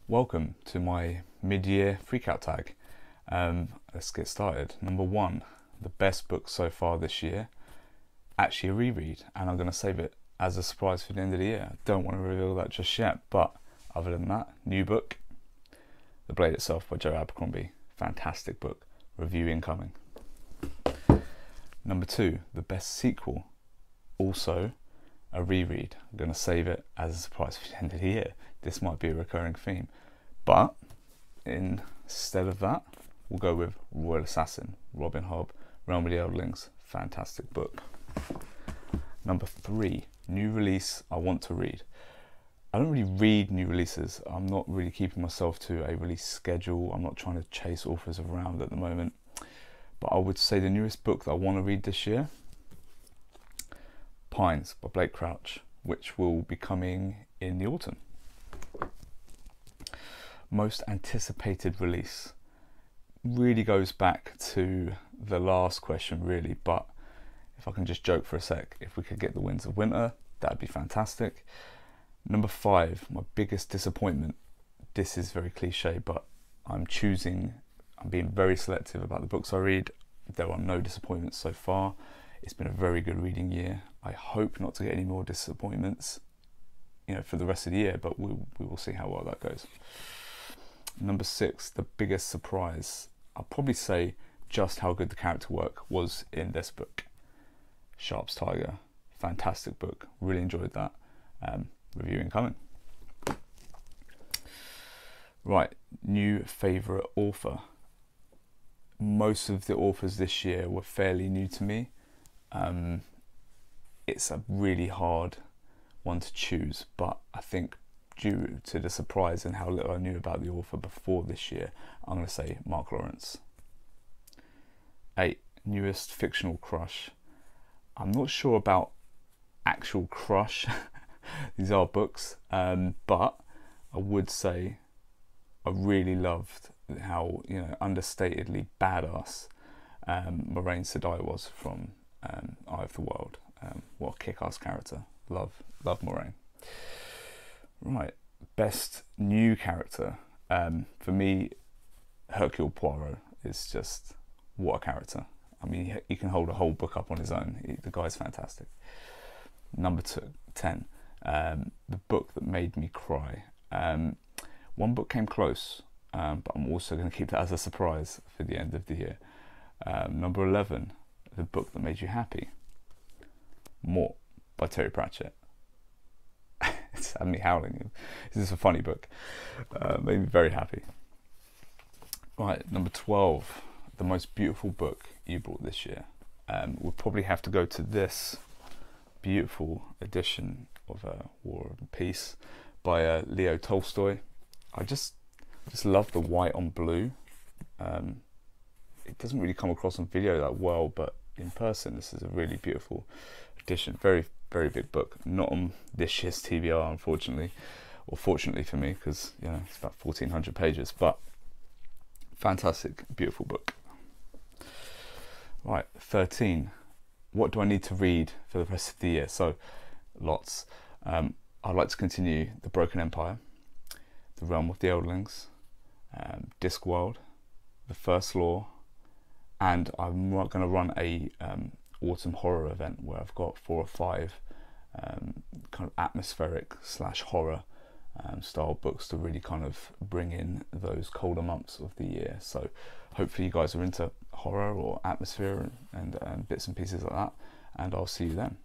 Welcome to my mid-year Freakout tag. Let's get started. Number 1, the best book so far this year, actually a reread, and I'm going to save it as a surprise for the end of the year. I don't want to reveal that just yet, but other than that, new book, The Blade Itself by Joe Abercrombie. Fantastic book. Review incoming. Number 2, the best sequel, also a reread. I'm going to save it as a surprise for the end of the year. This might be a recurring theme, but instead of that, we'll go with Royal Assassin, Robin Hobb, Realm of the Eldlings. Fantastic book. Number 3, new release I want to read. I don't really read new releases. I'm not really keeping myself to a release schedule. I'm not trying to chase authors around at the moment. But I would say the newest book that I want to read this year, Pines by Blake Crouch, which will be coming in the autumn. Most anticipated release really goes back to the last question really, but if I can just joke for a sec, if we could get The Winds of Winter, that'd be fantastic. Number 5, my biggest disappointment. This is very cliche, but I'm being very selective about the books I read. There are no disappointments so far. It's been a very good reading year. I hope not to get any more disappointments, for the rest of the year, but we will see how well that goes. Number 6, the biggest surprise. I'll probably say just how good the character work was in this book. Sharpe's Tiger, fantastic book. Really enjoyed that. Review incoming. Right, new favourite author. Most of the authors this year were fairly new to me. It's a really hard one to choose, but I think due to the surprise and how little I knew about the author before this year, I'm going to say Mark Lawrence. 8, newest fictional crush. I'm not sure about actual crush. These are books, but I would say I really loved how understatedly badass Moraine Sedai was from Eye of the World. What a kick-ass character. Love Moraine. Right, best new character. For me, Hercule Poirot is just what a character. I mean, he can hold a whole book up on his own. The guy's fantastic. Number 10, the book that made me cry. One book came close, but I'm also going to keep that as a surprise for the end of the year. Number 11, the book that made you happy. Mort by Terry Pratchett. It's had me howling. This is a funny book. Made me very happy. Right, number 12, the most beautiful book you bought this year. We'll probably have to go to this beautiful edition of War and Peace by Leo Tolstoy. I just love the white on blue. It doesn't really come across on video that well, but in person this is a really beautiful edition. Very, very big book. Not on this year's TBR, unfortunately, or fortunately for me, because it's about 1,400 pages, but fantastic, beautiful book. Right, 13. What do I need to read for the rest of the year? So, lots. I'd like to continue The Broken Empire, The Realm of the Eldlings, Discworld, The First Law, and I'm going to run a autumn horror event where I've got 4 or 5 kind of atmospheric / horror style books to really kind of bring in those colder months of the year. So hopefully you guys are into horror or atmosphere and bits and pieces like that, and I'll see you then.